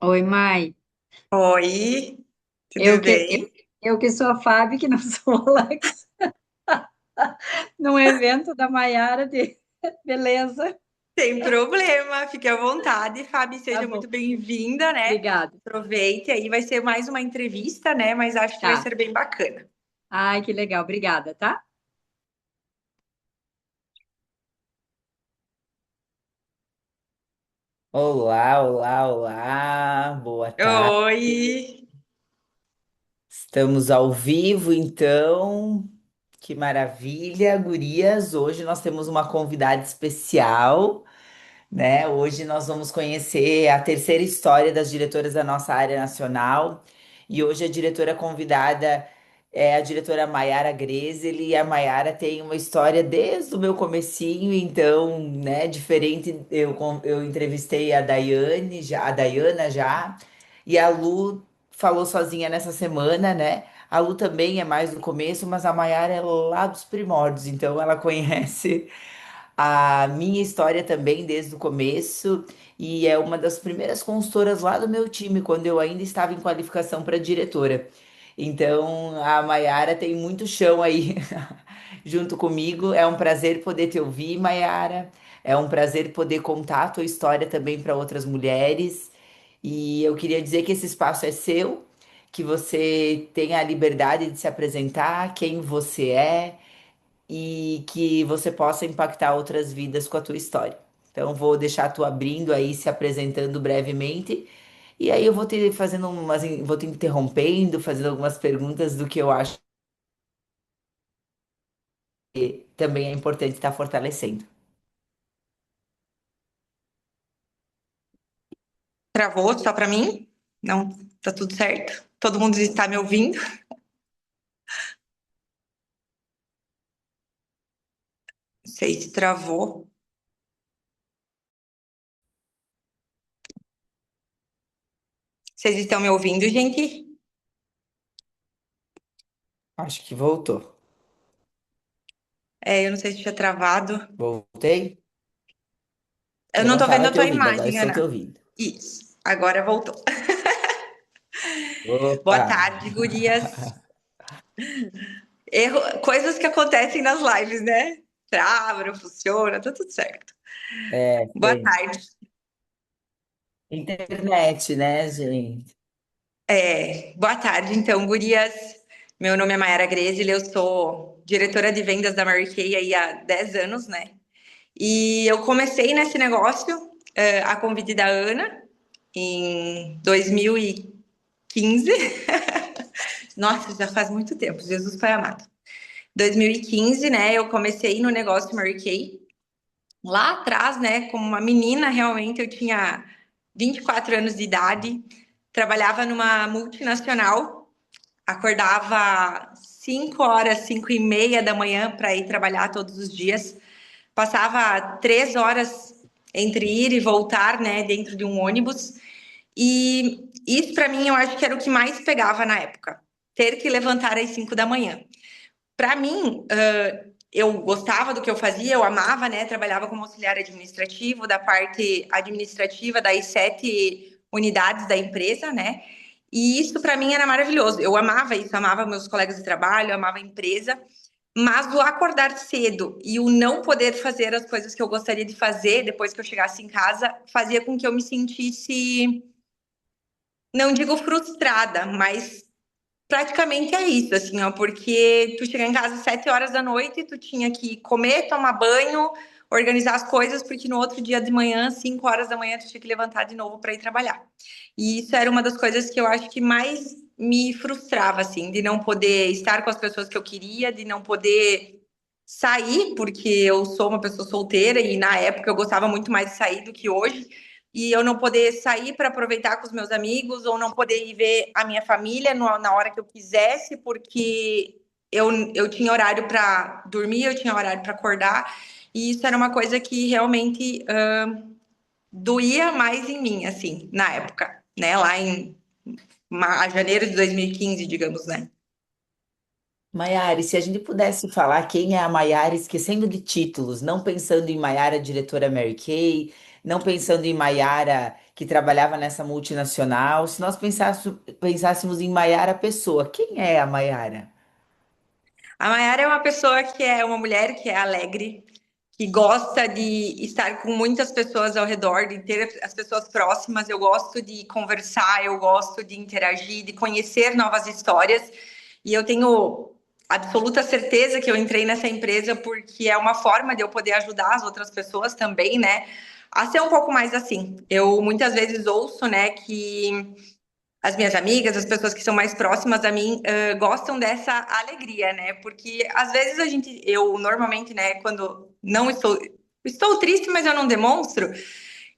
Oi, Mai. Oi, Eu tudo que, eu, bem? eu que sou a Fábio, que não sou a Alex, num evento da Maiara de beleza. Sem problema, fique à vontade, Fabi, Tá seja muito bom, bem-vinda, né? obrigada. Aproveite aí, vai ser mais uma entrevista, né? Mas acho que vai Tá. ser bem bacana. Ai, que legal, obrigada, tá? Olá, olá, olá, boa tarde. Oi, Estamos ao vivo, então. Que maravilha, gurias. Hoje nós temos uma convidada especial, né? Hoje nós vamos conhecer a terceira história das diretoras da nossa área nacional. E hoje a diretora convidada é a diretora Maiara Grezeli. E a Maiara tem uma história desde o meu comecinho, então, né, diferente. Eu entrevistei a Daiane, já, a Daiana já, e a Lu falou sozinha nessa semana, né? A Lu também é mais do começo, mas a Maiara é lá dos primórdios, então ela conhece a minha história também desde o começo e é uma das primeiras consultoras lá do meu time, quando eu ainda estava em qualificação para diretora. Então, a Maiara tem muito chão aí junto comigo. É um prazer poder te ouvir, Maiara. É um prazer poder contar a tua história também para outras mulheres. E eu queria dizer que esse espaço é seu, que você tenha a liberdade de se apresentar, quem você é e que você possa impactar outras vidas com a tua história. Então, vou deixar tu abrindo aí, se apresentando brevemente, e aí eu vou te fazendo vou te interrompendo, fazendo algumas perguntas do que eu acho que também é importante estar fortalecendo. travou só para mim? Não, tá tudo certo? Todo mundo está me ouvindo? Não sei se travou. Vocês estão me ouvindo, gente? Acho que voltou. É, eu não sei se tinha travado. Voltei? Eu Eu não não tô vendo estava a te tua ouvindo, agora imagem, estou te Ana. ouvindo. Isso, agora voltou. Boa Opa! tarde, gurias. Coisas que acontecem nas lives, né? Trava, não funciona, tá tudo certo. É, Boa foi. tarde. Internet, né, gente? Boa tarde, então, gurias. Meu nome é Mayara Grezil, eu sou diretora de vendas da Mary Kay aí há 10 anos, né? E eu comecei nesse negócio, a convite da Ana, em 2015. Nossa, já faz muito tempo, Jesus Pai amado. 2015, né? Eu comecei no negócio Mary Kay. Lá atrás, né, como uma menina, realmente eu tinha 24 anos de idade, trabalhava numa multinacional, acordava 5 horas, 5 e meia da manhã para ir trabalhar todos os dias, passava 3 horas entre ir e voltar, né, dentro de um ônibus, e isso para mim eu acho que era o que mais pegava na época, ter que levantar às 5 da manhã. Para mim, eu gostava do que eu fazia, eu amava, né? Trabalhava como auxiliar administrativo da parte administrativa das 7 unidades da empresa, né? E isso para mim era maravilhoso. Eu amava isso, amava meus colegas de trabalho, amava a empresa. Mas o acordar cedo e o não poder fazer as coisas que eu gostaria de fazer depois que eu chegasse em casa fazia com que eu me sentisse, não digo frustrada, mas praticamente é isso, assim, ó, porque tu chegar em casa às 7 horas da noite, tu tinha que comer, tomar banho, organizar as coisas, porque no outro dia de manhã, 5 horas da manhã, tu tinha que levantar de novo para ir trabalhar. E isso era uma das coisas que eu acho que mais me frustrava, assim, de não poder estar com as pessoas que eu queria, de não poder sair, porque eu sou uma pessoa solteira e na época eu gostava muito mais de sair do que hoje e eu não poder sair para aproveitar com os meus amigos ou não poder ir ver a minha família na hora que eu quisesse, porque eu tinha horário para dormir, eu tinha horário para acordar, e isso era uma coisa que realmente doía mais em mim, assim, na época, né? Lá em janeiro de 2015, digamos, né? Maiara, e se a gente pudesse falar quem é a Maiara, esquecendo de títulos, não pensando em Maiara, diretora Mary Kay, não pensando em Maiara, que trabalhava nessa multinacional, se nós pensássemos em Maiara pessoa, quem é a Maiara? A Mayara é uma pessoa que é uma mulher que é alegre, que gosta de estar com muitas pessoas ao redor, de ter as pessoas próximas. Eu gosto de conversar, eu gosto de interagir, de conhecer novas histórias. E eu tenho absoluta certeza que eu entrei nessa empresa porque é uma forma de eu poder ajudar as outras pessoas também, né? A ser um pouco mais assim. Eu muitas vezes ouço, né, que as minhas amigas, as pessoas que são mais próximas a mim, gostam dessa alegria, né? Porque às vezes eu normalmente, né, quando não estou triste, mas eu não demonstro.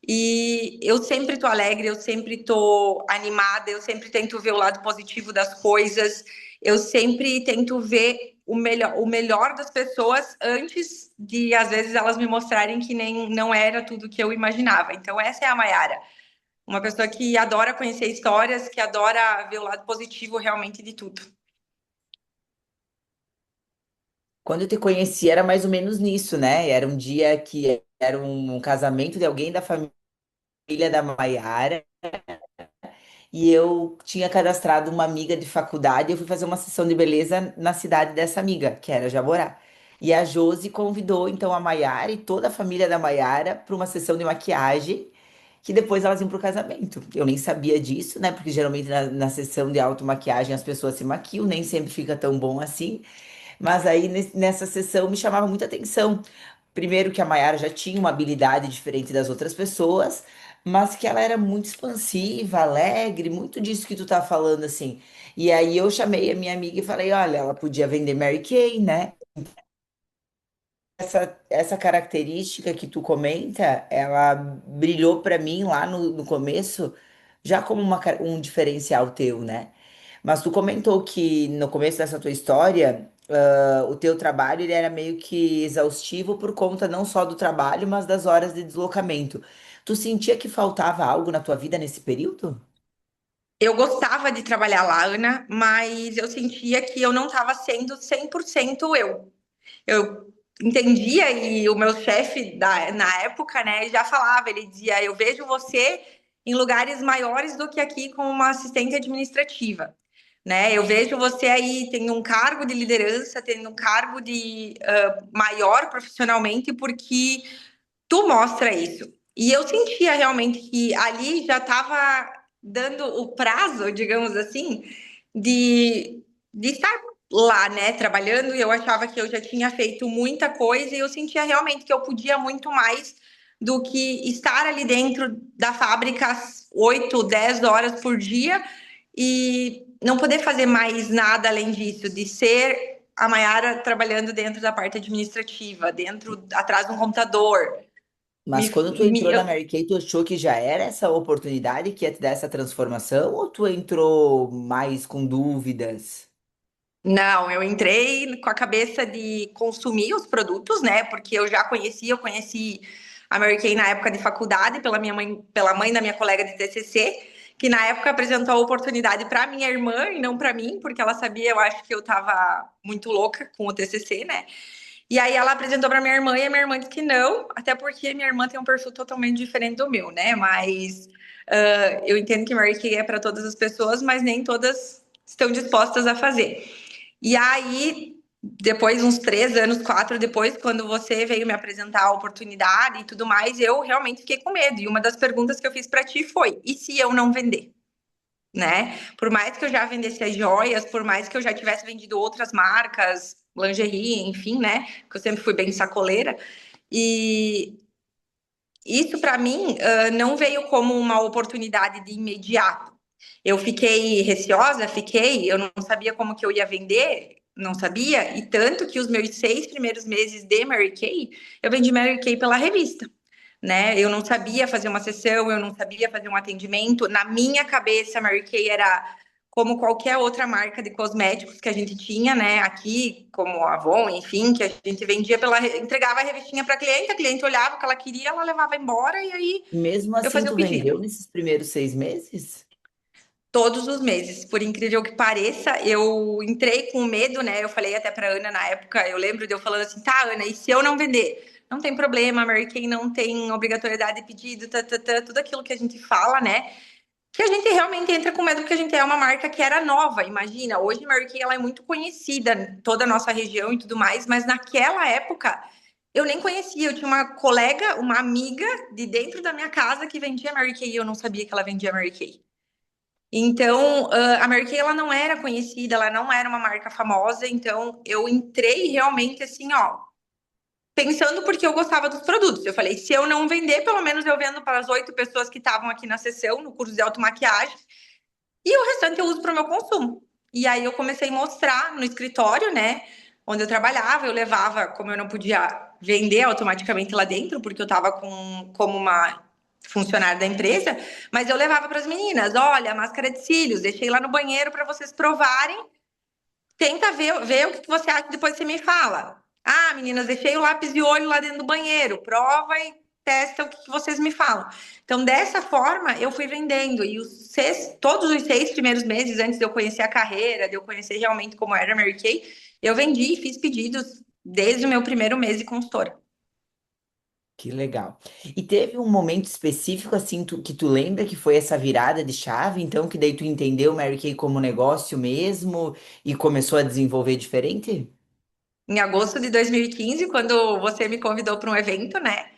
E eu sempre tô alegre, eu sempre tô animada, eu sempre tento ver o lado positivo das coisas, eu sempre tento ver o melhor das pessoas antes de, às vezes, elas me mostrarem que nem não era tudo que eu imaginava. Então, essa é a Mayara. Uma pessoa que adora conhecer histórias, que adora ver o lado positivo realmente de tudo. Quando eu te conheci era mais ou menos nisso, né? Era um dia que era um casamento de alguém da família da Maiara. E eu tinha cadastrado uma amiga de faculdade, eu fui fazer uma sessão de beleza na cidade dessa amiga, que era Jaborá. E a Josi convidou então a Maiara e toda a família da Maiara para uma sessão de maquiagem, que depois elas iam pro casamento. Eu nem sabia disso, né? Porque geralmente na sessão de automaquiagem as pessoas se maquiam, nem sempre fica tão bom assim. Mas aí nessa sessão me chamava muita atenção. Primeiro que a Mayara já tinha uma habilidade diferente das outras pessoas, mas que ela era muito expansiva, alegre, muito disso que tu tá falando assim. E aí eu chamei a minha amiga e falei, olha, ela podia vender Mary Kay, né? Essa característica que tu comenta, ela brilhou pra mim lá no começo, já como um diferencial teu, né? Mas tu comentou que no começo dessa tua história, o teu trabalho ele era meio que exaustivo por conta não só do trabalho, mas das horas de deslocamento. Tu sentia que faltava algo na tua vida nesse período? Eu gostava de trabalhar lá, Ana, mas eu sentia que eu não estava sendo 100% eu. Eu entendia e o meu chefe na época, né, já falava, ele dizia, eu vejo você em lugares maiores do que aqui como uma assistente administrativa, né? Eu vejo você aí tendo um cargo de liderança, tendo um cargo de maior profissionalmente, porque tu mostra isso. E eu sentia realmente que ali já estava dando o prazo, digamos assim, de estar lá, né, trabalhando, e eu achava que eu já tinha feito muita coisa, e eu sentia realmente que eu podia muito mais do que estar ali dentro da fábrica às 8, 10 horas por dia e não poder fazer mais nada além disso, de ser a Mayara trabalhando dentro da parte administrativa, dentro, atrás de um computador. Mas quando tu Me, entrou na eu, Mary Kay, tu achou que já era essa oportunidade que ia te dar essa transformação, ou tu entrou mais com dúvidas? Não, eu entrei com a cabeça de consumir os produtos, né? Porque eu já conhecia, eu conheci a Mary Kay na época de faculdade, pela minha mãe, pela mãe da minha colega de TCC, que na época apresentou a oportunidade para minha irmã e não para mim, porque ela sabia, eu acho que eu estava muito louca com o TCC, né? E aí ela apresentou para minha irmã e a minha irmã disse que não, até porque minha irmã tem um perfil totalmente diferente do meu, né? Mas eu entendo que Mary Kay é para todas as pessoas, mas nem todas estão dispostas a fazer. E aí, depois, uns 3 anos, 4 depois, quando você veio me apresentar a oportunidade e tudo mais, eu realmente fiquei com medo. E uma das perguntas que eu fiz para ti foi: e se eu não vender? Né? Por mais que eu já vendesse as joias, por mais que eu já tivesse vendido outras marcas, lingerie, enfim, né? Que eu sempre fui bem sacoleira. E isso para mim não veio como uma oportunidade de imediato. Eu fiquei receosa, eu não sabia como que eu ia vender, não sabia, e tanto que os meus 6 primeiros meses de Mary Kay, eu vendi Mary Kay pela revista, né? Eu não sabia fazer uma sessão, eu não sabia fazer um atendimento. Na minha cabeça, a Mary Kay era como qualquer outra marca de cosméticos que a gente tinha, né? Aqui, como a Avon, enfim, que a gente vendia entregava a revistinha para a cliente olhava o que ela queria, ela levava embora e aí Mesmo eu assim, fazia o tu vendeu pedido. nesses primeiros 6 meses? Todos os meses, por incrível que pareça, eu entrei com medo, né? Eu falei até para Ana na época, eu lembro de eu falando assim, tá, Ana, e se eu não vender? não tem problema, a Mary Kay não tem obrigatoriedade de pedido, tudo aquilo que a gente fala, né? Que a gente realmente entra com medo porque a gente é uma marca que era nova, imagina. Hoje a Mary Kay ela é muito conhecida em toda a nossa região e tudo mais, mas naquela época eu nem conhecia. Eu tinha uma colega, uma amiga de dentro da minha casa que vendia Mary Kay e eu não sabia que ela vendia Mary Kay. Então, a Mary Kay ela não era conhecida, ela não era uma marca famosa, então eu entrei realmente assim, ó, pensando porque eu gostava dos produtos. Eu falei, se eu não vender, pelo menos eu vendo para as 8 pessoas que estavam aqui na sessão, no curso de automaquiagem, e o restante eu uso para o meu consumo. E aí eu comecei a mostrar no escritório, né, onde eu trabalhava, eu levava, como eu não podia vender automaticamente lá dentro, porque eu estava como uma funcionária da empresa, mas eu levava para as meninas, olha, a máscara de cílios, deixei lá no banheiro para vocês provarem. Tenta ver o que você acha, depois você me fala. Ah, meninas, deixei o lápis de olho lá dentro do banheiro. Prova e testa o que vocês me falam. Então, dessa forma, eu fui vendendo. E todos os 6 primeiros meses, antes de eu conhecer a carreira, de eu conhecer realmente como era a Mary Kay, eu vendi e fiz pedidos desde o meu primeiro mês de consultora. Que legal. E teve um momento específico assim que tu lembra que foi essa virada de chave, então que daí tu entendeu Mary Kay como negócio mesmo e começou a desenvolver diferente? Em agosto de 2015, quando você me convidou para um evento, né?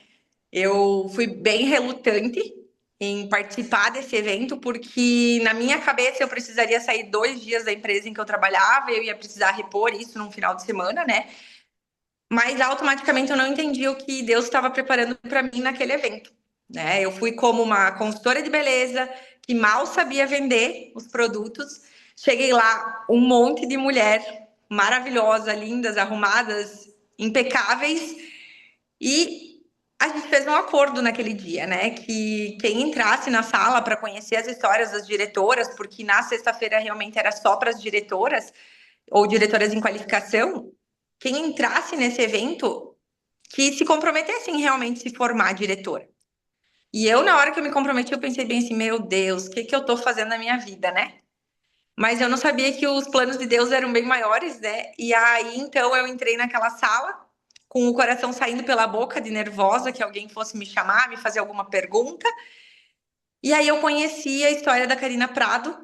Eu fui bem relutante em participar desse evento, porque na minha cabeça eu precisaria sair 2 dias da empresa em que eu trabalhava, eu ia precisar repor isso num final de semana, né? Mas automaticamente eu não entendi o que Deus estava preparando para mim naquele evento, né? Eu fui como uma consultora de beleza que mal sabia vender os produtos. Cheguei lá, um monte de mulher maravilhosa, lindas, arrumadas, impecáveis, e a gente fez um acordo naquele dia, né? Que quem entrasse na sala para conhecer as histórias das diretoras, porque na sexta-feira realmente era só para as diretoras ou diretoras em qualificação, quem entrasse nesse evento que se comprometesse em realmente se formar diretora. E eu, na hora que eu me comprometi, eu pensei bem assim, meu Deus, o que que eu tô fazendo na minha vida, né? Mas eu não sabia que os planos de Deus eram bem maiores, né? E aí, então, eu entrei naquela sala com o coração saindo pela boca, de nervosa, que alguém fosse me chamar, me fazer alguma pergunta. E aí eu conheci a história da Karina Prado,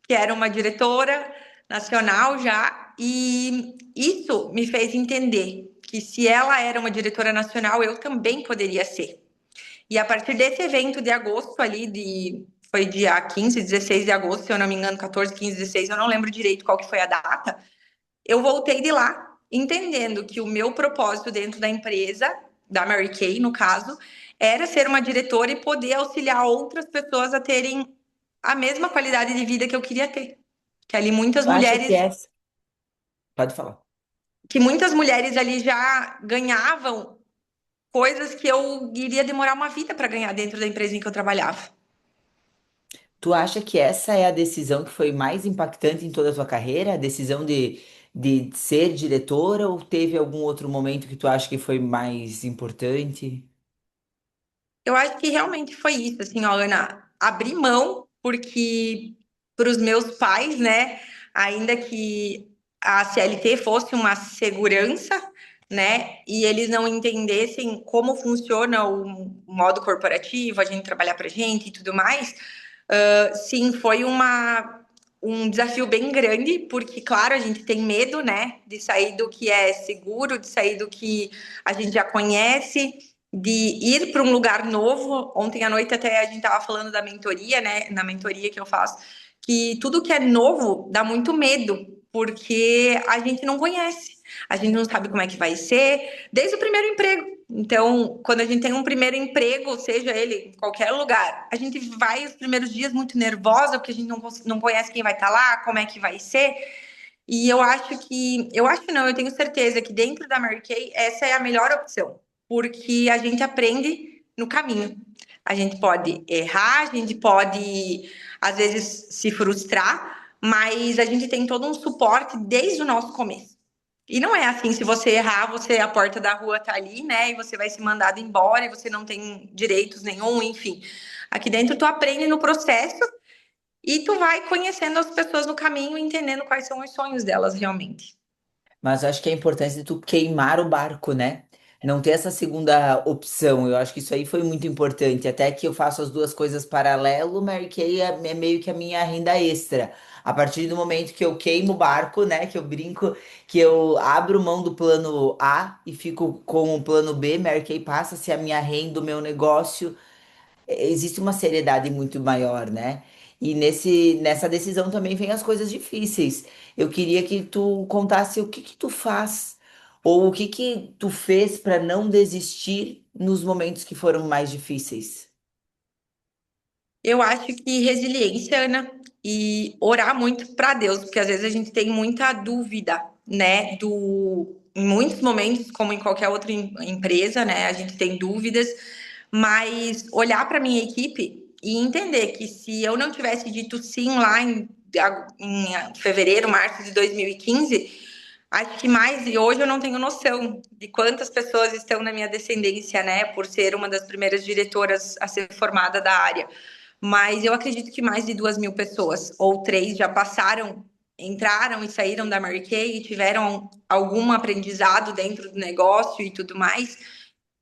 que era uma diretora nacional já, e isso me fez entender que se ela era uma diretora nacional, eu também poderia ser. E a partir desse evento de agosto ali, foi dia 15, 16 de agosto, se eu não me engano, 14, 15, 16, eu não lembro direito qual que foi a data, eu voltei de lá, entendendo que o meu propósito dentro da empresa, da Mary Kay, no caso, era ser uma diretora e poder auxiliar outras pessoas a terem a mesma qualidade de vida que eu queria ter. Que ali muitas Tu acha que mulheres, essa? Pode falar. que muitas mulheres ali já ganhavam coisas que eu iria demorar uma vida para ganhar dentro da empresa em que eu trabalhava. Tu acha que essa é a decisão que foi mais impactante em toda a tua carreira? A decisão de ser diretora ou teve algum outro momento que tu acha que foi mais importante? Eu acho que realmente foi isso, assim, ó, Ana, abrir mão, porque para os meus pais, né, ainda que a CLT fosse uma segurança, né, e eles não entendessem como funciona o modo corporativo, a gente trabalhar para gente e tudo mais, sim, foi um desafio bem grande, porque, claro, a gente tem medo, né, de sair do que é seguro, de sair do que a gente já conhece, de ir para um lugar novo. Ontem à noite até a gente estava falando da mentoria, né, na mentoria que eu faço, que tudo que é novo dá muito medo, porque a gente não conhece, a gente não sabe como é que vai ser, desde o primeiro emprego. Então, quando a gente tem um primeiro emprego, seja ele em qualquer lugar, a gente vai os primeiros dias muito nervosa, porque a gente não conhece quem vai estar lá, como é que vai ser. E eu tenho certeza que dentro da Mary Kay, essa é a melhor opção, porque a gente aprende no caminho. A gente pode errar, a gente pode, às vezes, se frustrar, mas a gente tem todo um suporte desde o nosso começo. E não é assim, se você errar, a porta da rua tá ali, né? E você vai ser mandado embora e você não tem direitos nenhum, enfim. Aqui dentro tu aprende no processo e tu vai conhecendo as pessoas no caminho e entendendo quais são os sonhos delas realmente. Mas acho que é importante tu queimar o barco, né? Não ter essa segunda opção. Eu acho que isso aí foi muito importante. Até que eu faço as duas coisas paralelo, Mary Kay é meio que a minha renda extra. A partir do momento que eu queimo o barco, né? Que eu brinco, que eu abro mão do plano A e fico com o plano B, Mary Kay passa a ser a minha renda, o meu negócio. Existe uma seriedade muito maior, né? E nessa decisão também vem as coisas difíceis. Eu queria que tu contasse o que que tu faz ou o que que tu fez para não desistir nos momentos que foram mais difíceis. Eu acho que resiliência, Ana, e orar muito para Deus, porque às vezes a gente tem muita dúvida, né? Em muitos momentos, como em qualquer outra empresa, né? A gente tem dúvidas, mas olhar para minha equipe e entender que se eu não tivesse dito sim lá em fevereiro, março de 2015, acho que mais, e hoje eu não tenho noção de quantas pessoas estão na minha descendência, né? Por ser uma das primeiras diretoras a ser formada da área. Mas eu acredito que mais de 2.000 pessoas, ou três, já passaram, entraram e saíram da Mary Kay e tiveram algum aprendizado dentro do negócio e tudo mais.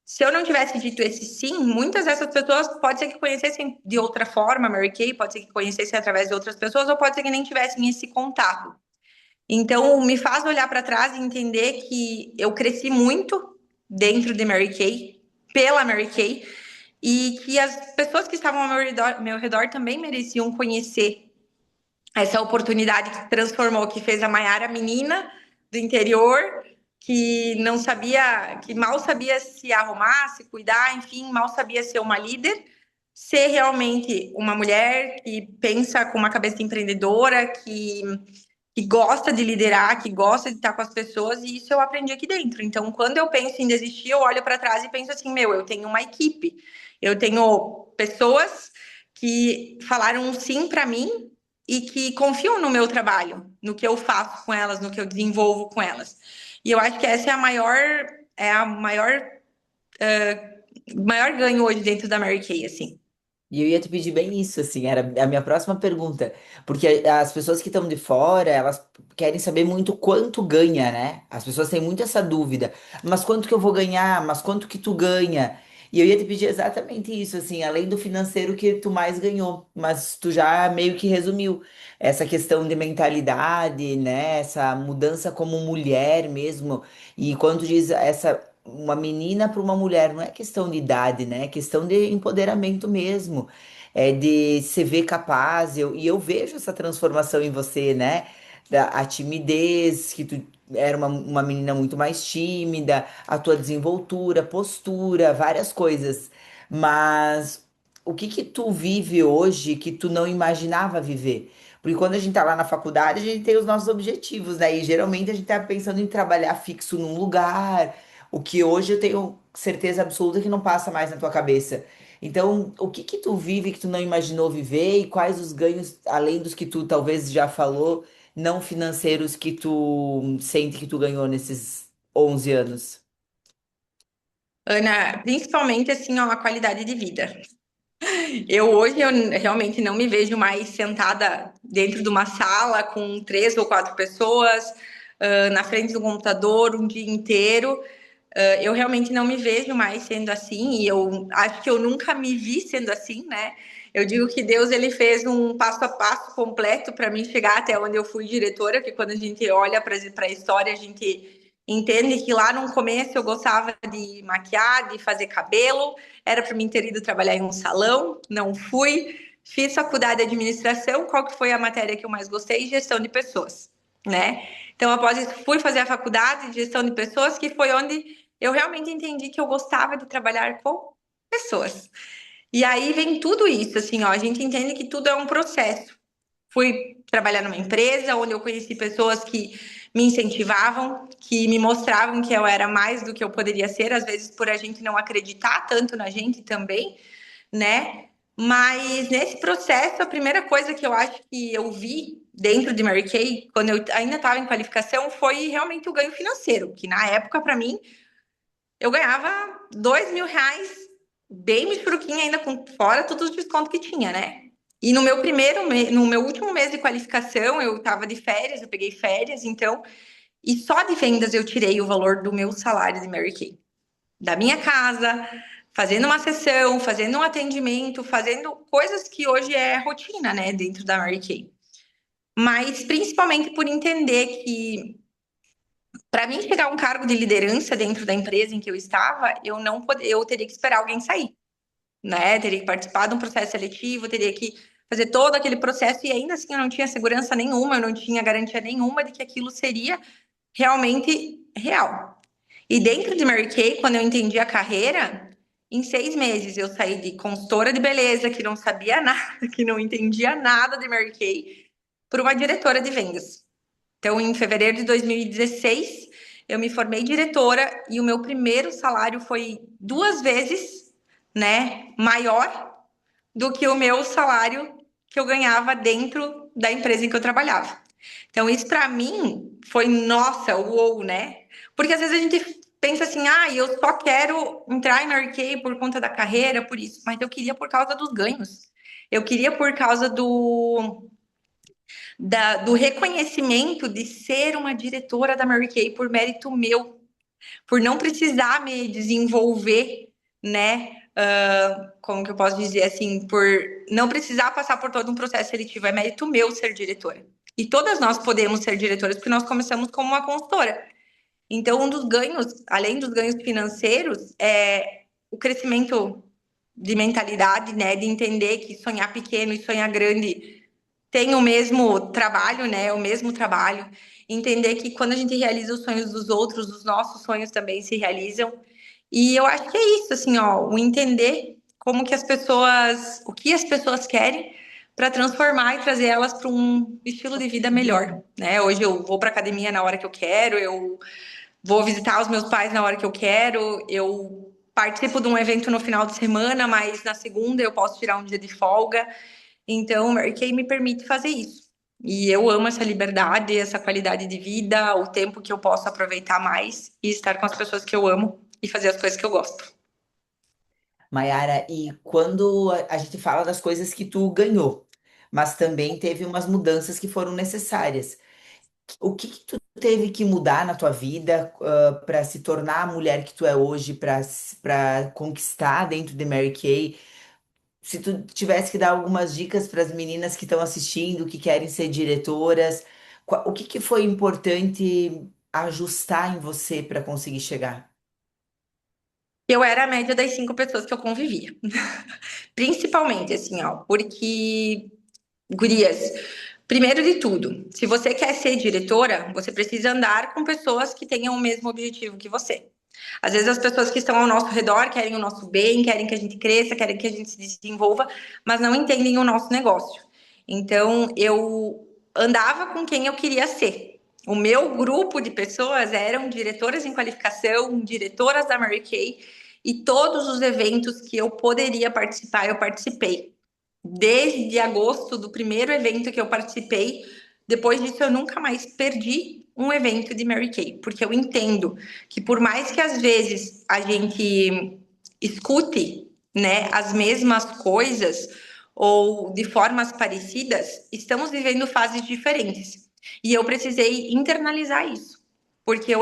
Se eu não tivesse dito esse sim, muitas dessas pessoas pode ser que conhecessem de outra forma a Mary Kay, pode ser que conhecessem através de outras pessoas, ou pode ser que nem tivessem esse contato. Então, me faz olhar para trás e entender que eu cresci muito dentro de Mary Kay, pela Mary Kay, e que as pessoas que estavam ao meu redor também mereciam conhecer essa oportunidade que transformou, que fez a Maiara menina do interior, que não sabia, que mal sabia se arrumar, se cuidar, enfim, mal sabia ser uma líder, ser realmente uma mulher que pensa com uma cabeça empreendedora, que gosta de liderar, que gosta de estar com as pessoas, e isso eu aprendi aqui dentro. Então, quando eu penso em desistir, eu olho para trás e penso assim: meu, eu tenho uma equipe, eu tenho pessoas que falaram um sim para mim e que confiam no meu trabalho, no que eu faço com elas, no que eu desenvolvo com elas. E eu acho que essa é a maior ganho hoje dentro da Mary Kay, assim. E eu ia te pedir bem isso, assim, era a minha próxima pergunta. Porque as pessoas que estão de fora, elas querem saber muito quanto ganha, né? As pessoas têm muito essa dúvida. Mas quanto que eu vou ganhar? Mas quanto que tu ganha? E eu ia te pedir exatamente isso, assim, além do financeiro que tu mais ganhou. Mas tu já meio que resumiu essa questão de mentalidade, né? Essa mudança como mulher mesmo. E quando tu diz essa uma menina para uma mulher, não é questão de idade, né? É questão de empoderamento mesmo, é de se ver capaz. E eu vejo essa transformação em você, né? A timidez, que tu era uma menina muito mais tímida, a tua desenvoltura, postura, várias coisas. Mas o que que tu vive hoje que tu não imaginava viver? Porque quando a gente tá lá na faculdade, a gente tem os nossos objetivos, né? E geralmente a gente tá pensando em trabalhar fixo num lugar, o que hoje eu tenho certeza absoluta que não passa mais na tua cabeça. Então, o que que tu vive que tu não imaginou viver e quais os ganhos, além dos que tu talvez já falou, não financeiros que tu sente que tu ganhou nesses 11 anos? Ana, principalmente assim, ó, a qualidade de vida. Eu realmente não me vejo mais sentada dentro de uma sala com três ou quatro pessoas, na frente do computador um dia inteiro. Eu realmente não me vejo mais sendo assim, e eu acho que eu nunca me vi sendo assim, né? Eu digo que Deus ele fez um passo a passo completo para mim chegar até onde eu fui diretora, que quando a gente olha para a história, a gente entende que lá no começo eu gostava de maquiar, de fazer cabelo, era para mim ter ido trabalhar em um salão, não fui. Fiz faculdade de administração, qual que foi a matéria que eu mais gostei? Gestão de pessoas, né? Então, após isso, fui fazer a faculdade de gestão de pessoas, que foi onde eu realmente entendi que eu gostava de trabalhar com pessoas. E aí vem tudo isso, assim, ó, a gente entende que tudo é um processo. Fui trabalhar numa empresa onde eu conheci pessoas que me incentivavam, que me mostravam que eu era mais do que eu poderia ser, às vezes por a gente não acreditar tanto na gente também, né? Mas nesse processo, a primeira coisa que eu acho que eu vi dentro de Mary Kay, quando eu ainda estava em qualificação, foi realmente o ganho financeiro, que na época, para mim, eu ganhava R$ 2.000, bem michuruquinha ainda, com fora todos os descontos que tinha, né? E no meu último mês de qualificação, eu estava de férias, eu peguei férias, então, e só de vendas eu tirei o valor do meu salário de Mary Kay. da minha casa, fazendo uma sessão, fazendo um atendimento, fazendo coisas que hoje é rotina, né, dentro da Mary Kay. Mas principalmente por entender que para mim chegar a um cargo de liderança dentro da empresa em que eu estava, eu teria que esperar alguém sair, né? Teria que participar de um processo seletivo, teria que fazer todo aquele processo e ainda assim eu não tinha segurança nenhuma, eu não tinha garantia nenhuma de que aquilo seria realmente real. E dentro de Mary Kay, quando eu entendi a carreira, em 6 meses eu saí de consultora de beleza, que não sabia nada, que não entendia nada de Mary Kay, para uma diretora de vendas. Então, em fevereiro de 2016, eu me formei diretora e o meu primeiro salário foi 2 vezes, né, maior do que o meu salário que eu ganhava dentro da empresa em que eu trabalhava. Então, isso para mim foi, nossa, uou, né? Porque às vezes a gente pensa assim, ah, eu só quero entrar em Mary Kay por conta da carreira, por isso. Mas eu queria por causa dos ganhos. Eu queria por causa do reconhecimento de ser uma diretora da Mary Kay por mérito meu, por não precisar me desenvolver, né? Como que eu posso dizer assim, por não precisar passar por todo um processo seletivo, é mérito meu ser diretora. E todas nós podemos ser diretoras, porque nós começamos como uma consultora. Então, um dos ganhos, além dos ganhos financeiros, é o crescimento de mentalidade, né? De entender que sonhar pequeno e sonhar grande tem o mesmo trabalho, né? O mesmo trabalho. Entender que quando a gente realiza os sonhos dos outros, os nossos sonhos também se realizam. E eu acho que é isso, assim, ó, o entender como que as pessoas, o que as pessoas querem para transformar e trazer elas para um estilo de vida melhor, né? Hoje eu vou para academia na hora que eu quero, eu vou visitar os meus pais na hora que eu quero, eu participo de um evento no final de semana, mas na segunda eu posso tirar um dia de folga. Então, o Mary Kay me permite fazer isso. E eu amo essa liberdade, essa qualidade de vida, o tempo que eu posso aproveitar mais e estar com as pessoas que eu amo e fazer as coisas que eu gosto. Mayara, e quando a gente fala das coisas que tu ganhou, mas também teve umas mudanças que foram necessárias. O que que tu teve que mudar na tua vida, para se tornar a mulher que tu é hoje, para conquistar dentro de Mary Kay? Se tu tivesse que dar algumas dicas para as meninas que estão assistindo, que querem ser diretoras, o que que foi importante ajustar em você para conseguir chegar? Eu era a média das 5 pessoas que eu convivia. Principalmente, assim, ó, porque, gurias, primeiro de tudo, se você quer ser diretora, você precisa andar com pessoas que tenham o mesmo objetivo que você. Às vezes as pessoas que estão ao nosso redor querem o nosso bem, querem que a gente cresça, querem que a gente se desenvolva, mas não entendem o nosso negócio. Então, eu andava com quem eu queria ser. O meu grupo de pessoas eram diretoras em qualificação, diretoras da Mary Kay, e todos os eventos que eu poderia participar, eu participei. Desde agosto do primeiro evento que eu participei, depois disso eu nunca mais perdi um evento de Mary Kay, porque eu entendo que por mais que às vezes a gente escute, né, as mesmas coisas ou de formas parecidas, estamos vivendo fases diferentes. E eu precisei internalizar isso, porque eu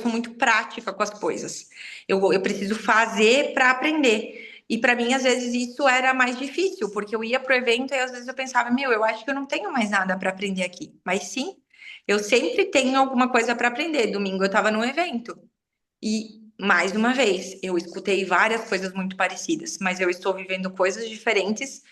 sou muito prática com as coisas. Eu preciso fazer para aprender. E para mim, às vezes, isso era mais difícil, porque eu ia pro evento e às vezes eu pensava, meu, eu acho que eu não tenho mais nada para aprender aqui. Mas sim, eu sempre tenho alguma coisa para aprender. Domingo eu estava num evento e, mais uma vez, eu escutei várias coisas muito parecidas, mas eu estou vivendo coisas diferentes.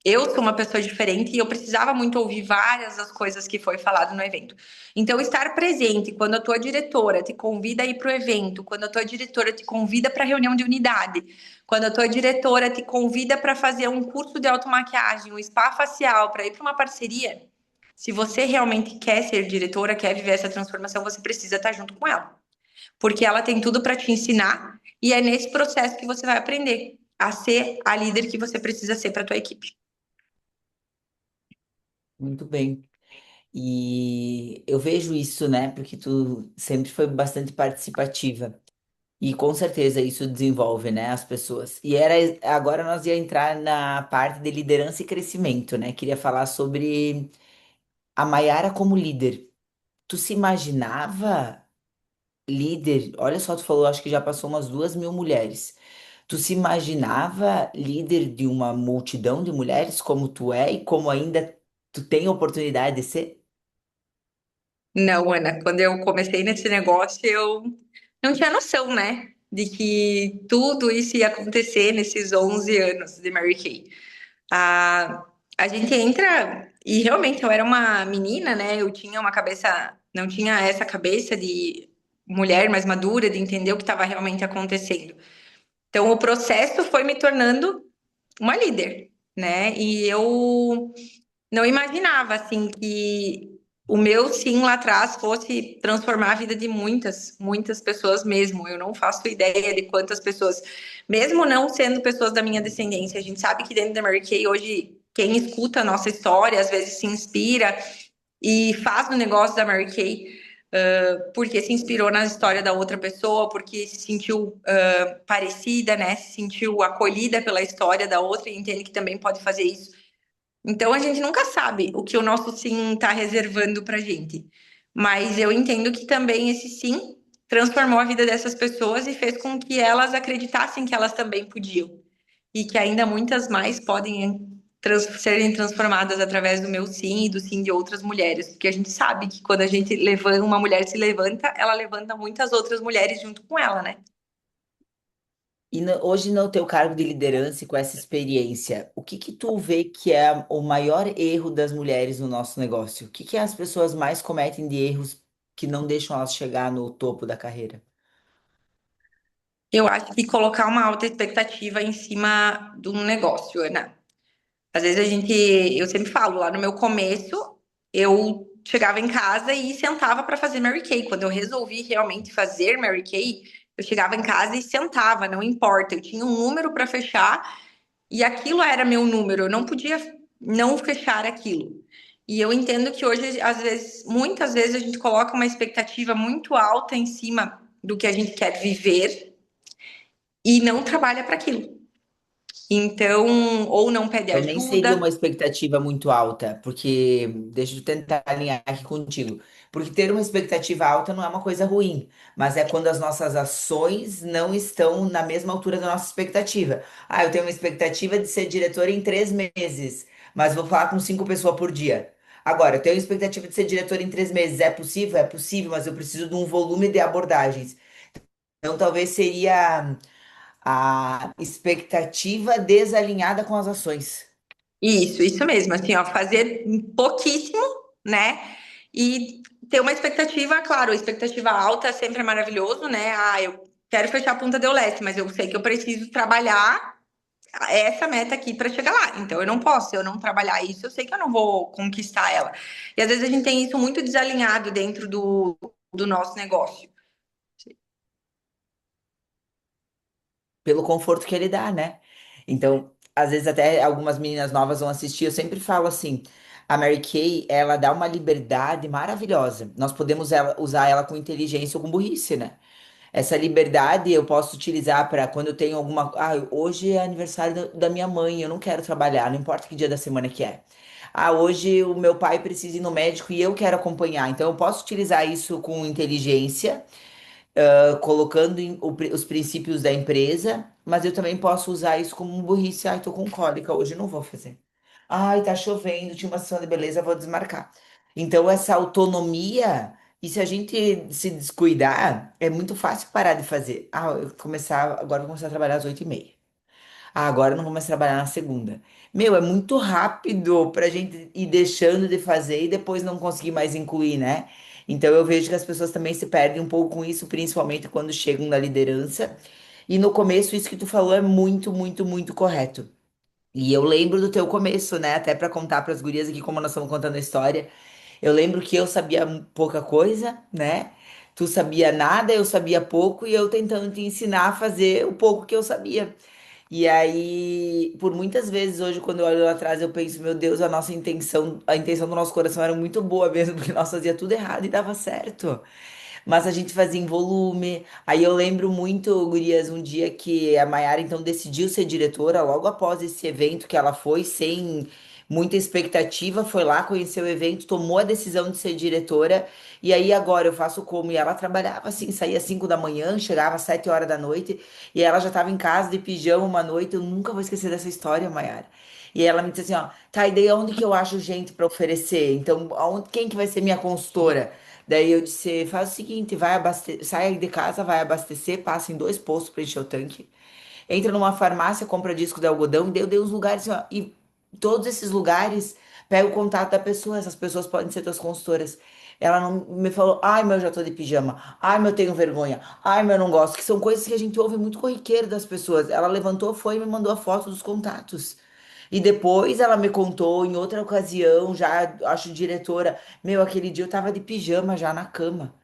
Eu sou uma pessoa diferente e eu precisava muito ouvir várias das coisas que foi falado no evento. Então, estar presente quando a tua diretora te convida a ir para o evento, quando a tua diretora te convida para a reunião de unidade, quando a tua diretora te convida para fazer um curso de automaquiagem, um spa facial, para ir para uma parceria, se você realmente quer ser diretora, quer viver essa transformação, você precisa estar junto com ela. Porque ela tem tudo para te ensinar e é nesse processo que você vai aprender a ser a líder que você precisa ser para a tua equipe. Muito bem. E eu vejo isso, né? Porque tu sempre foi bastante participativa. E com certeza isso desenvolve, né, as pessoas. E era agora nós ia entrar na parte de liderança e crescimento, né? Queria falar sobre a Mayara como líder. Tu se imaginava líder, olha só, tu falou, acho que já passou umas 2.000 mulheres. Tu se imaginava líder de uma multidão de mulheres como tu é e como ainda tu tem a oportunidade de ser? Não, Ana, quando eu comecei nesse negócio, eu não tinha noção, né, de que tudo isso ia acontecer nesses 11 anos de Mary Kay. A, a gente entra, e realmente eu era uma menina, né, eu tinha uma cabeça, não tinha essa cabeça de mulher mais madura, de entender o que estava realmente acontecendo. Então, o processo foi me tornando uma líder, né, e eu não imaginava assim que o meu sim lá atrás fosse transformar a vida de muitas, muitas pessoas mesmo. Eu não faço ideia de quantas pessoas, mesmo não sendo pessoas da minha descendência, a gente sabe que dentro da Mary Kay hoje quem escuta a nossa história às vezes se inspira e faz o negócio da Mary Kay porque se inspirou na história da outra pessoa, porque se sentiu parecida, né? Se sentiu acolhida pela história da outra e entende que também pode fazer isso. Então a gente nunca sabe o que o nosso sim está reservando para gente. Mas eu entendo que também esse sim transformou a vida dessas pessoas e fez com que elas acreditassem que elas também podiam. E que ainda muitas mais podem serem transformadas através do meu sim e do sim de outras mulheres. Porque a gente sabe que quando a gente levanta, uma mulher se levanta, ela levanta muitas outras mulheres junto com ela, né? E hoje no teu cargo de liderança e com essa experiência, o que que tu vê que é o maior erro das mulheres no nosso negócio? O que que as pessoas mais cometem de erros que não deixam elas chegar no topo da carreira? Eu acho que colocar uma alta expectativa em cima de um negócio, Ana. Às vezes eu sempre falo, lá no meu começo, eu chegava em casa e sentava para fazer Mary Kay. Quando eu resolvi realmente fazer Mary Kay, eu chegava em casa e sentava, não importa. Eu tinha um número para fechar e aquilo era meu número. Eu não podia não fechar aquilo. E eu entendo que hoje, às vezes, muitas vezes a gente coloca uma expectativa muito alta em cima do que a gente quer viver e não trabalha para aquilo. Então, ou não pede Eu nem seria uma ajuda. expectativa muito alta, porque deixa eu tentar alinhar aqui contigo. Porque ter uma expectativa alta não é uma coisa ruim, mas é quando as nossas ações não estão na mesma altura da nossa expectativa. Ah, eu tenho uma expectativa de ser diretora em 3 meses, mas vou falar com 5 pessoas por dia. Agora, eu tenho a expectativa de ser diretora em 3 meses. É possível? É possível, mas eu preciso de um volume de abordagens. Então, talvez seria a expectativa desalinhada com as ações. Isso mesmo, assim, ó, fazer pouquíssimo, né? E ter uma expectativa, claro, expectativa alta sempre é maravilhoso, né? Ah, eu quero fechar a Punta del Leste, mas eu sei que eu preciso trabalhar essa meta aqui para chegar lá. Então eu não posso, se eu não trabalhar isso, eu sei que eu não vou conquistar ela. E às vezes a gente tem isso muito desalinhado dentro do nosso negócio. Pelo conforto que ele dá, né? Então, às vezes até algumas meninas novas vão assistir, eu sempre falo assim, a Mary Kay, ela dá uma liberdade maravilhosa. Nós podemos usar ela com inteligência ou com burrice, né? Essa liberdade eu posso utilizar para quando eu tenho alguma. Ah, hoje é aniversário da minha mãe, eu não quero trabalhar, não importa que dia da semana que é. Ah, hoje o meu pai precisa ir no médico e eu quero acompanhar. Então eu posso utilizar isso com inteligência colocando os princípios da empresa, mas eu também posso usar isso como um burrice. Ai, tô com cólica, hoje não vou fazer. Ai, tá chovendo, tinha uma sessão de beleza, vou desmarcar. Então, essa autonomia, e se a gente se descuidar, é muito fácil parar de fazer. Ah, agora eu vou começar a trabalhar às 8h30. Ah, agora eu não vou mais trabalhar na segunda. Meu, é muito rápido pra gente ir deixando de fazer e depois não conseguir mais incluir, né? Então eu vejo que as pessoas também se perdem um pouco com isso, principalmente quando chegam na liderança. E no começo, isso que tu falou é muito, muito, muito correto. E eu lembro do teu começo, né? Até pra contar pras gurias aqui como nós estamos contando a história. Eu lembro que eu sabia pouca coisa, né? Tu sabia nada, eu sabia pouco e eu tentando te ensinar a fazer o pouco que eu sabia. E aí, por muitas vezes hoje, quando eu olho lá atrás, eu penso, meu Deus, a intenção do nosso coração era muito boa mesmo, porque nós fazia tudo errado e dava certo. Mas a gente fazia em volume. Aí eu lembro muito, gurias, um dia que a Maiara então decidiu ser diretora, logo após esse evento que ela foi, sem muita expectativa, foi lá, conheceu o evento, tomou a decisão de ser diretora, e aí agora eu faço como? E ela trabalhava assim, saía às 5 da manhã, chegava às 7 horas da noite, e ela já estava em casa de pijama uma noite, eu nunca vou esquecer dessa história, Mayara. E ela me disse assim, ó, tá, e daí onde que eu acho gente para oferecer? Então, quem que vai ser minha consultora? Daí eu disse, faz o seguinte, vai abastecer, sai de casa, vai abastecer, passa em 2 postos para encher o tanque. Entra numa farmácia, compra disco de algodão, deu uns lugares, assim, ó, e todos esses lugares, pega o contato da pessoa, essas pessoas podem ser tuas consultoras. Ela não me falou, ai, meu, já tô de pijama, ai, meu, tenho vergonha, ai, meu, não gosto, que são coisas que a gente ouve muito corriqueiro das pessoas. Ela levantou, foi e me mandou a foto dos contatos. E depois ela me contou em outra ocasião, já acho diretora, meu, aquele dia eu tava de pijama já na cama.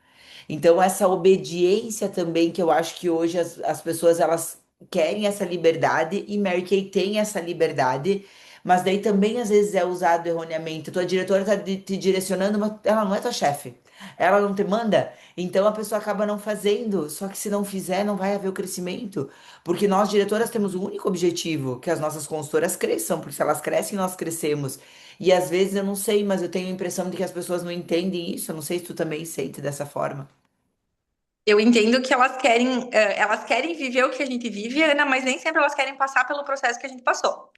Então, essa obediência também, que eu acho que hoje as pessoas elas querem essa liberdade e Mary Kay tem essa liberdade, mas daí também às vezes é usado erroneamente. Tua diretora tá te direcionando, mas ela não é tua chefe. Ela não te manda, então a pessoa acaba não fazendo. Só que se não fizer, não vai haver o crescimento. Porque nós, diretoras, temos um único objetivo, que as nossas consultoras cresçam, porque se elas crescem, nós crescemos. E às vezes eu não sei, mas eu tenho a impressão de que as pessoas não entendem isso. Eu não sei se tu também sente dessa forma. Eu entendo que elas querem viver o que a gente vive, Ana, mas nem sempre elas querem passar pelo processo que a gente passou.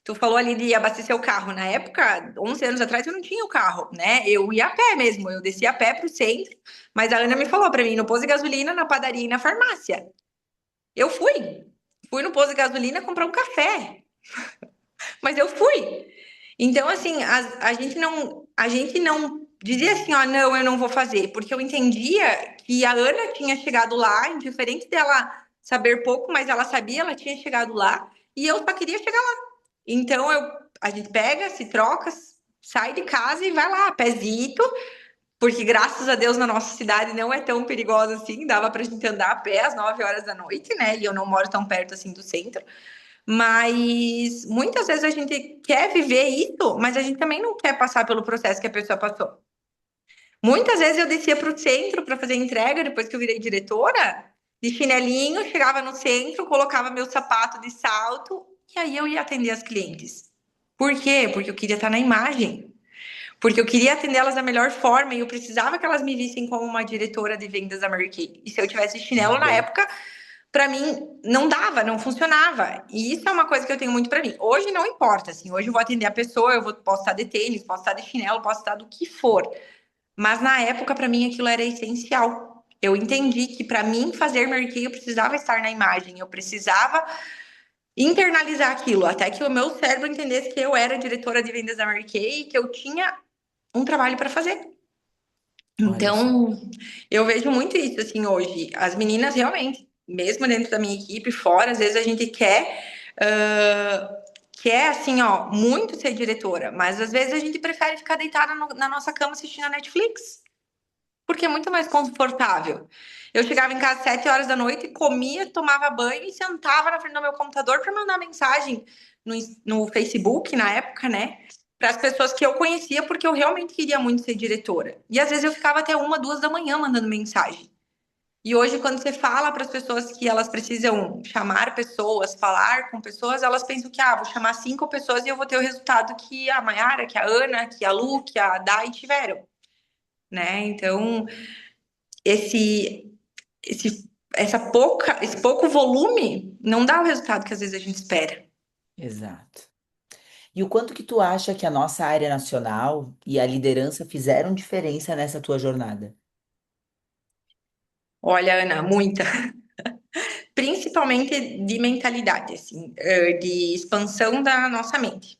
Tu falou ali de abastecer o carro. Na época, 11 anos atrás, eu não tinha o carro, né? Eu ia a pé mesmo, eu descia a pé pro centro, mas a Ana me falou pra mim, no posto de gasolina, na padaria e na farmácia. Eu fui no posto de gasolina comprar um café, mas eu fui. Então, assim, a gente não dizia assim, ó, não, eu não vou fazer, porque eu entendia que a Ana tinha chegado lá, indiferente dela saber pouco, mas ela sabia, ela tinha chegado lá, e eu só queria chegar lá. Então, a gente pega, se troca, sai de casa e vai lá, pezito, porque graças a Deus na nossa cidade não é tão perigosa assim, dava pra gente andar a pé às 9 horas da noite, né? E eu não moro tão perto assim do centro. Mas muitas vezes a gente quer viver isso, mas a gente também não quer passar pelo processo que a pessoa passou. Muitas vezes eu descia para o centro para fazer entrega depois que eu virei diretora, de chinelinho, chegava no centro, colocava meu sapato de salto e aí eu ia atender as clientes. Por quê? Porque eu queria estar na imagem, porque eu queria atendê-las da melhor forma e eu precisava que elas me vissem como uma diretora de vendas da Mary Kay. E se eu tivesse chinelo Muito na bem. época, para mim não dava, não funcionava. E isso é uma coisa que eu tenho muito para mim. Hoje não importa, assim, hoje eu vou atender a pessoa, posso estar de tênis, posso estar de chinelo, posso estar do que for. Mas na época para mim aquilo era essencial. Eu entendi que para mim fazer Mary Kay eu precisava estar na imagem, eu precisava internalizar aquilo, até que o meu cérebro entendesse que eu era diretora de vendas da Mary Kay e que eu tinha um trabalho para fazer. Olha só. Então, eu vejo muito isso assim hoje. As meninas realmente, mesmo dentro da minha equipe, fora, às vezes a gente quer assim, ó, muito ser diretora, mas às vezes a gente prefere ficar deitada na nossa cama assistindo a Netflix, porque é muito mais confortável. Eu chegava em casa às 7 horas da noite, comia, tomava banho e sentava na frente do meu computador para mandar mensagem no Facebook, na época, né? Para as pessoas que eu conhecia, porque eu realmente queria muito ser diretora. E às vezes eu ficava até 1, 2 da manhã mandando mensagem. E hoje, quando você fala para as pessoas que elas precisam chamar pessoas, falar com pessoas, elas pensam que, vou chamar 5 pessoas e eu vou ter o resultado que a Mayara, que a Ana, que a Lu, que a Dai tiveram, né? Então, esse, esse pouco volume não dá o resultado que às vezes a gente espera. Exato. E o quanto que tu acha que a nossa área nacional e a liderança fizeram diferença nessa tua jornada? Olha, Ana, muita. Principalmente de mentalidade, assim, de expansão da nossa mente.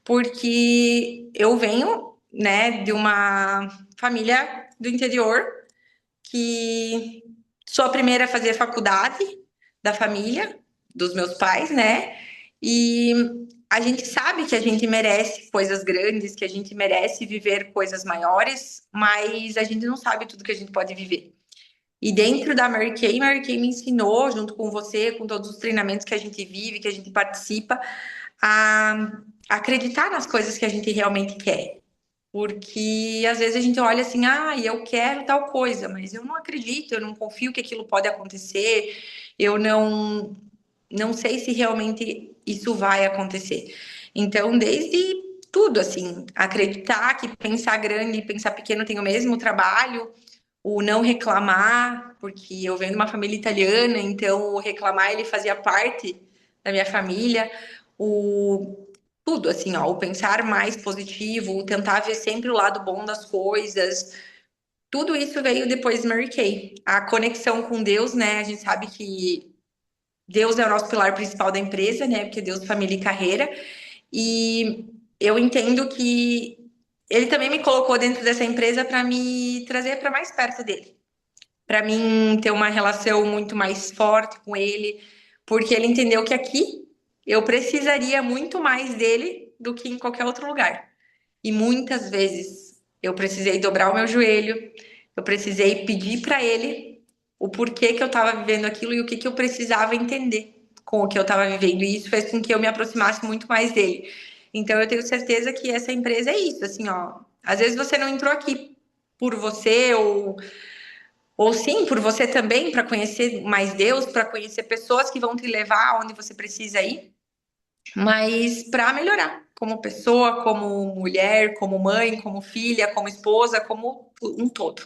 Porque eu venho, né, de uma família do interior que sou a primeira a fazer faculdade da família, dos meus pais, né? E a gente sabe que a gente merece coisas grandes, que a gente merece viver coisas maiores, mas a gente não sabe tudo que a gente pode viver. E dentro da Mary Kay me ensinou, junto com você, com todos os treinamentos que a gente vive, que a gente participa, a acreditar nas coisas que a gente realmente quer. Porque às vezes a gente olha assim, eu quero tal coisa, mas eu não acredito, eu não confio que aquilo pode acontecer, eu não sei se realmente isso vai acontecer. Então, desde tudo, assim, acreditar que pensar grande e pensar pequeno tem o mesmo trabalho, o não reclamar, porque eu venho de uma família italiana, então o reclamar ele fazia parte da minha família, o tudo assim, ó, o pensar mais positivo, o tentar ver sempre o lado bom das coisas, tudo isso veio depois de Mary Kay. A conexão com Deus, né? A gente sabe que Deus é o nosso pilar principal da empresa, né? Porque Deus, família e carreira. E eu entendo que ele também me colocou dentro dessa empresa para me trazer para mais perto dele, para mim ter uma relação muito mais forte com ele, porque ele entendeu que aqui eu precisaria muito mais dele do que em qualquer outro lugar. E muitas vezes eu precisei dobrar o meu joelho, eu precisei pedir para ele o porquê que eu estava vivendo aquilo e o que que eu precisava entender com o que eu estava vivendo. E isso fez com que eu me aproximasse muito mais dele. Então eu tenho certeza que essa empresa é isso, assim, ó. Às vezes você não entrou aqui por você ou sim, por você também, para conhecer mais Deus, para conhecer pessoas que vão te levar onde você precisa ir, mas para melhorar como pessoa, como mulher, como mãe, como filha, como esposa, como um todo.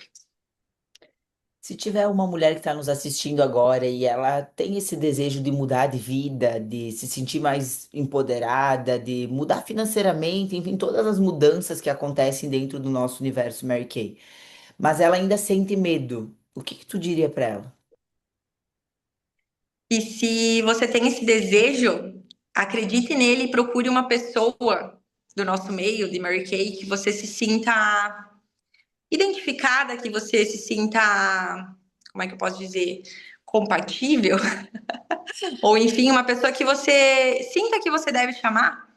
Se tiver uma mulher que está nos assistindo agora e ela tem esse desejo de mudar de vida, de se sentir mais empoderada, de mudar financeiramente, enfim, todas as mudanças que acontecem dentro do nosso universo Mary Kay, mas ela ainda sente medo, o que que tu diria para ela? E se você tem esse desejo, acredite nele e procure uma pessoa do nosso meio, de Mary Kay, que você se sinta identificada, que você se sinta, como é que eu posso dizer, compatível, ou enfim, uma pessoa que você sinta que você deve chamar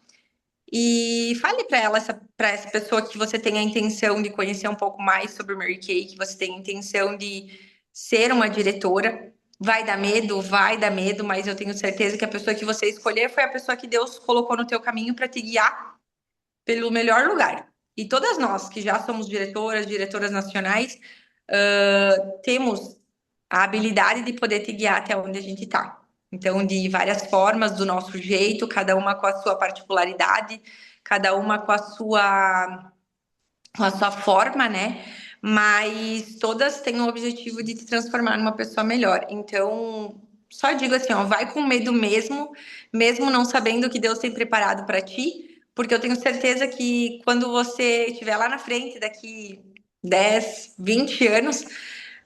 e fale para ela, para essa pessoa que você tem a intenção de conhecer um pouco mais sobre o Mary Kay, que você tem a intenção de ser uma diretora. Vai dar medo, mas eu tenho certeza que a pessoa que você escolher foi a pessoa que Deus colocou no teu caminho para te guiar pelo melhor lugar. E todas nós que já somos diretoras, diretoras nacionais, temos a habilidade de poder te guiar até onde a gente está. Então, de várias formas, do nosso jeito, cada uma com a sua particularidade, cada uma com a sua forma, né? Mas todas têm o objetivo de te transformar numa pessoa melhor. Então, só digo assim, ó, vai com medo mesmo, mesmo não sabendo o que Deus tem preparado para ti, porque eu tenho certeza que quando você estiver lá na frente, daqui 10, 20 anos,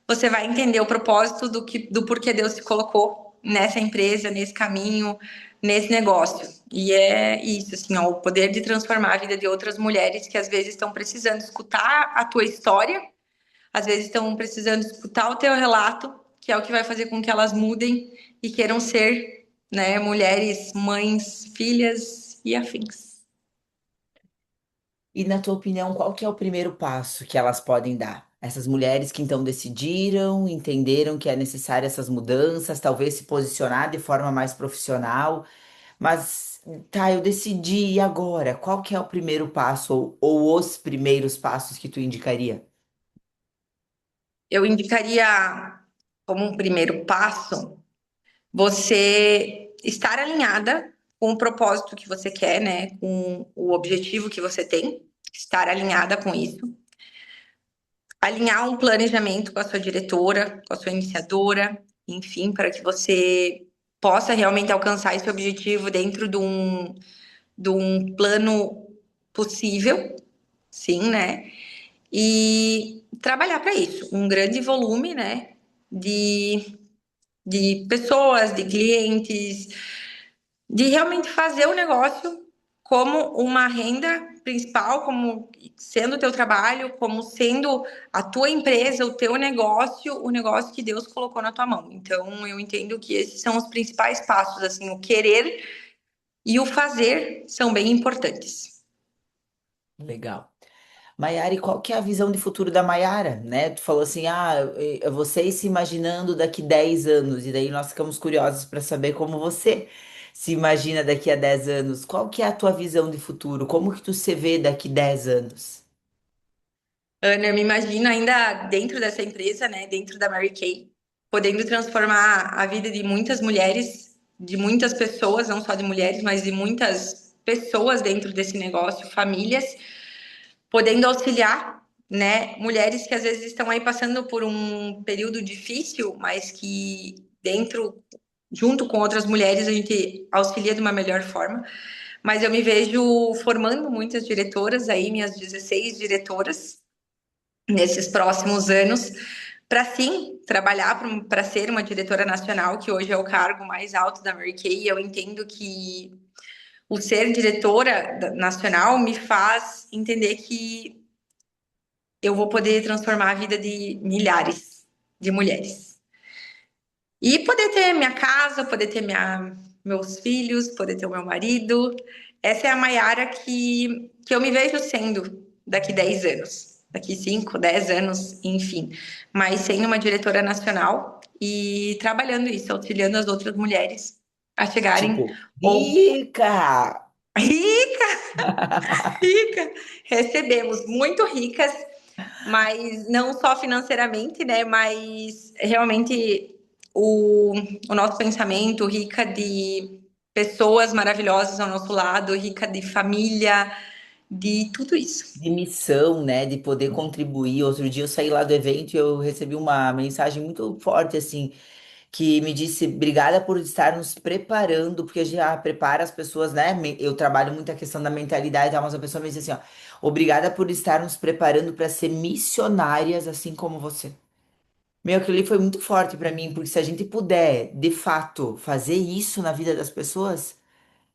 você vai entender o propósito do porquê Deus se colocou nessa empresa, nesse caminho, nesse negócio. E é isso, assim, ó, o poder de transformar a vida de outras mulheres que às vezes estão precisando escutar a tua história, às vezes estão precisando escutar o teu relato, que é o que vai fazer com que elas mudem e queiram ser, né, mulheres, mães, filhas e afins. E na tua opinião, qual que é o primeiro passo que elas podem dar? Essas mulheres que então decidiram, entenderam que é necessário essas mudanças, talvez se posicionar de forma mais profissional, mas tá, eu decidi, e agora? Qual que é o primeiro passo ou os primeiros passos que tu indicaria? Eu indicaria como um primeiro passo você estar alinhada com o propósito que você quer, né? Com o objetivo que você tem, estar alinhada com isso. Alinhar um planejamento com a sua diretora, com a sua iniciadora, enfim, para que você possa realmente alcançar esse objetivo dentro de um plano possível, sim, né? E trabalhar para isso, um grande volume, né? De, de pessoas, de clientes, de realmente fazer o negócio como uma renda principal, como sendo o teu trabalho, como sendo a tua empresa, o teu negócio, o negócio que Deus colocou na tua mão. Então, eu entendo que esses são os principais passos, assim, o querer e o fazer são bem importantes. Legal. Maiara, e qual que é a visão de futuro da Maiara, né? Tu falou assim, vocês se imaginando daqui 10 anos, e daí nós ficamos curiosos para saber como você se imagina daqui a 10 anos. Qual que é a tua visão de futuro? Como que tu se vê daqui 10 anos? Ana, eu me imagino ainda dentro dessa empresa, né, dentro da Mary Kay, podendo transformar a vida de muitas mulheres, de muitas pessoas, não só de mulheres, mas de muitas. pessoas dentro desse negócio, famílias, podendo auxiliar, né, mulheres que às vezes estão aí passando por um período difícil, mas que dentro, junto com outras mulheres, a gente auxilia de uma melhor forma. Mas eu me vejo formando muitas diretoras aí, minhas 16 diretoras, nesses próximos anos, para sim trabalhar para ser uma diretora nacional, que hoje é o cargo mais alto da Mary Kay. Eu entendo que o ser diretora nacional me faz entender que eu vou poder transformar a vida de milhares de mulheres. E poder ter minha casa, poder ter meus filhos, poder ter o meu marido. Essa é a Maiara que eu me vejo sendo daqui 10 anos, daqui 5, 10 anos, enfim. Mas sendo uma diretora nacional e trabalhando isso, auxiliando as outras mulheres a chegarem Tipo, ou rica! rica, rica, recebemos muito ricas, mas não só financeiramente, né? Mas realmente o, o nosso pensamento, rica de pessoas maravilhosas ao nosso lado, rica de família, de tudo isso. De missão, né? De poder contribuir. Outro dia eu saí lá do evento e eu recebi uma mensagem muito forte, assim, que me disse: obrigada por estar nos preparando, porque já prepara as pessoas, né? Eu trabalho muito a questão da mentalidade e tal, mas a pessoa me disse assim: ó, obrigada por estar nos preparando para ser missionárias, assim como você. Meu, aquilo ali foi muito forte para mim, porque se a gente puder, de fato, fazer isso na vida das pessoas.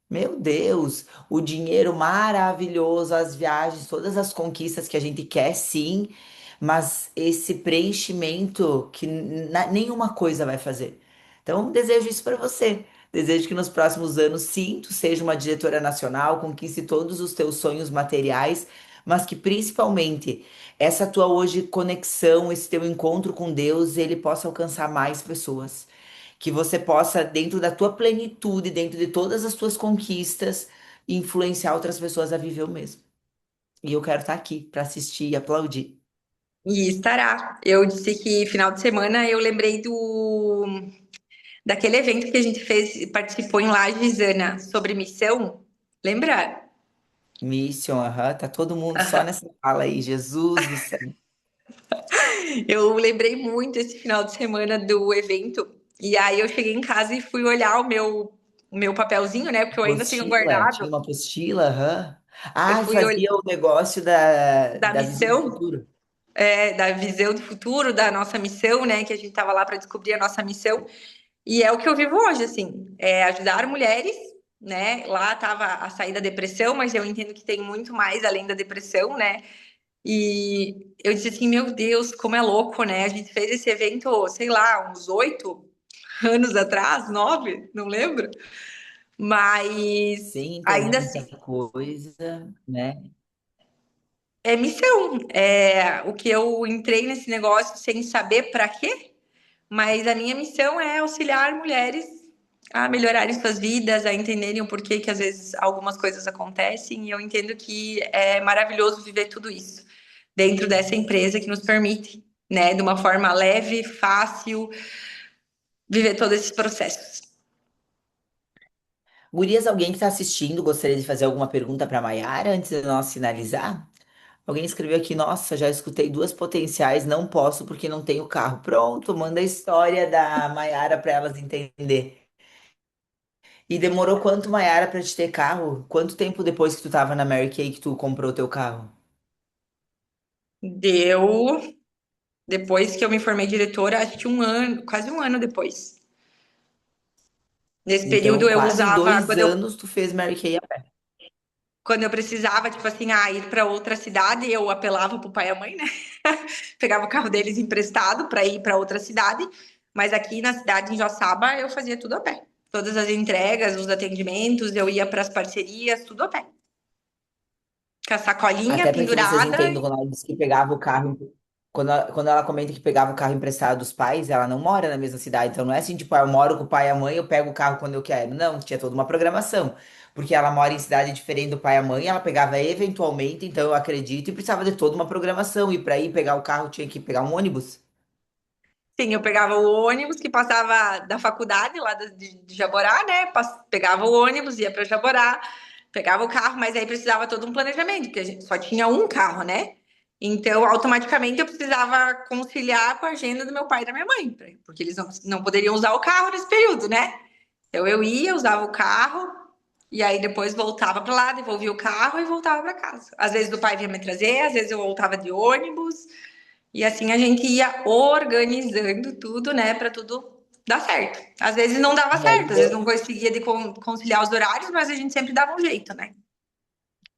Meu Deus, o dinheiro maravilhoso, as viagens, todas as conquistas que a gente quer, sim, mas esse preenchimento que nenhuma coisa vai fazer. Então, desejo isso para você. Desejo que nos próximos anos, sim, tu seja uma diretora nacional, conquiste todos os teus sonhos materiais, mas que principalmente essa tua hoje conexão, esse teu encontro com Deus, ele possa alcançar mais pessoas, que você possa, dentro da tua plenitude, dentro de todas as tuas conquistas, influenciar outras pessoas a viver o mesmo. E eu quero estar aqui para assistir e aplaudir. E estará. Eu disse que final de semana eu lembrei daquele evento que a gente fez, participou em Lages, Ana, sobre missão. Lembra? Mission, aham, tá todo mundo só nessa fala aí, Jesus do céu. Eu lembrei muito esse final de semana do evento. E aí eu cheguei em casa e fui olhar o meu papelzinho, né? Porque eu ainda tenho Apostila, tinha guardado. uma apostila, aham. Eu Ah, fui olhar fazia o negócio da, da da visão do missão, futuro. da visão do futuro, da nossa missão, né? Que a gente tava lá para descobrir a nossa missão. E é o que eu vivo hoje, assim, é ajudar mulheres, né? Lá tava a sair da depressão, mas eu entendo que tem muito mais além da depressão, né? E eu disse assim, meu Deus, como é louco, né? A gente fez esse evento, sei lá, uns 8 anos atrás, 9, não lembro. Mas Sim, então ainda muita assim, coisa, né? é missão. É o que eu entrei nesse negócio sem saber para quê, mas a minha missão é auxiliar mulheres a melhorarem suas vidas, a entenderem o porquê que às vezes algumas coisas acontecem, e eu entendo que é maravilhoso viver tudo isso dentro dessa empresa que nos permite, né, de uma forma leve, fácil, viver todos esses processos. Gurias, alguém que está assistindo gostaria de fazer alguma pergunta para Maiara antes de nós finalizar? Alguém escreveu aqui, nossa, já escutei duas potenciais, não posso porque não tenho carro. Pronto, manda a história da Maiara para elas entender. E demorou quanto, Maiara, para te ter carro? Quanto tempo depois que tu tava na Mary Kay que tu comprou teu carro? Deu, depois que eu me formei diretora, acho que um ano, quase um ano depois. Nesse Então, período eu quase usava, 2 anos tu fez Mary Kay a pé. quando eu precisava, tipo assim, ir para outra cidade, eu apelava pro pai e a mãe, né? Pegava o carro deles emprestado para ir para outra cidade, mas aqui na cidade, em Joaçaba, eu fazia tudo a pé. Todas as entregas, os atendimentos, eu ia para as parcerias, tudo a pé. Com a sacolinha Até para que vocês pendurada. entendam, quando ela disse que pegava o carro, quando ela comenta que pegava o carro emprestado dos pais, ela não mora na mesma cidade. Então não é assim, tipo, eu moro com o pai e a mãe, eu pego o carro quando eu quero. Não, tinha toda uma programação. Porque ela mora em cidade diferente do pai e a mãe, ela pegava eventualmente, então eu acredito, e precisava de toda uma programação. E para ir pegar o carro, tinha que pegar um ônibus. Sim, eu pegava o ônibus que passava da faculdade lá de Jaborá, né? Pegava o ônibus, ia para Jaborá, Pegava o carro, mas aí precisava todo um planejamento, porque a gente só tinha um carro, né? Então, automaticamente eu precisava conciliar com a agenda do meu pai e da minha mãe, porque eles não poderiam usar o carro nesse período, né? Então eu ia, usava o carro, e aí depois voltava para lá, devolvia o carro e voltava para casa. Às vezes o pai vinha me trazer, às vezes eu voltava de ônibus, e assim a gente ia organizando tudo, né, para tudo dar certo. Às vezes não dava E aí, certo, às vezes não conseguia conciliar os horários, mas a gente sempre dava um jeito, né?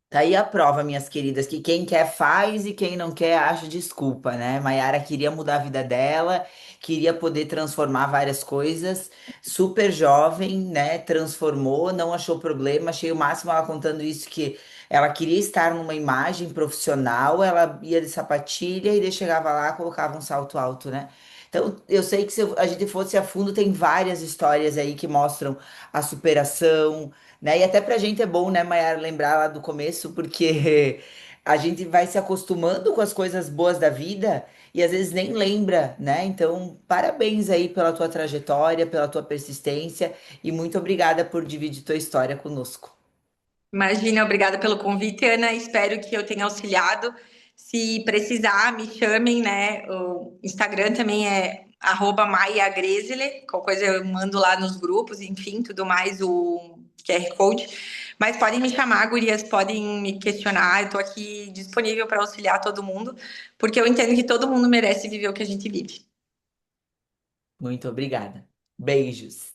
tá aí a prova, minhas queridas, que quem quer faz e quem não quer acha desculpa, né? Maiara queria mudar a vida dela, queria poder transformar várias coisas, super jovem, né? Transformou, não achou problema, achei o máximo ela contando isso que ela queria estar numa imagem profissional, ela ia de sapatilha e daí chegava lá, colocava um salto alto, né? Então, eu sei que se a gente fosse a fundo, tem várias histórias aí que mostram a superação, né? E até pra gente é bom, né, Mayara, lembrar lá do começo, porque a gente vai se acostumando com as coisas boas da vida e às vezes nem lembra, né? Então, parabéns aí pela tua trajetória, pela tua persistência e muito obrigada por dividir tua história conosco. Imagina, obrigada pelo convite, Ana. Espero que eu tenha auxiliado. Se precisar, me chamem, né? O Instagram também é @maiagresile. Qualquer coisa eu mando lá nos grupos, enfim, tudo mais, o QR Code. Mas podem me chamar, gurias, podem me questionar. Eu tô aqui disponível para auxiliar todo mundo, porque eu entendo que todo mundo merece viver o que a gente vive. Muito obrigada. Beijos.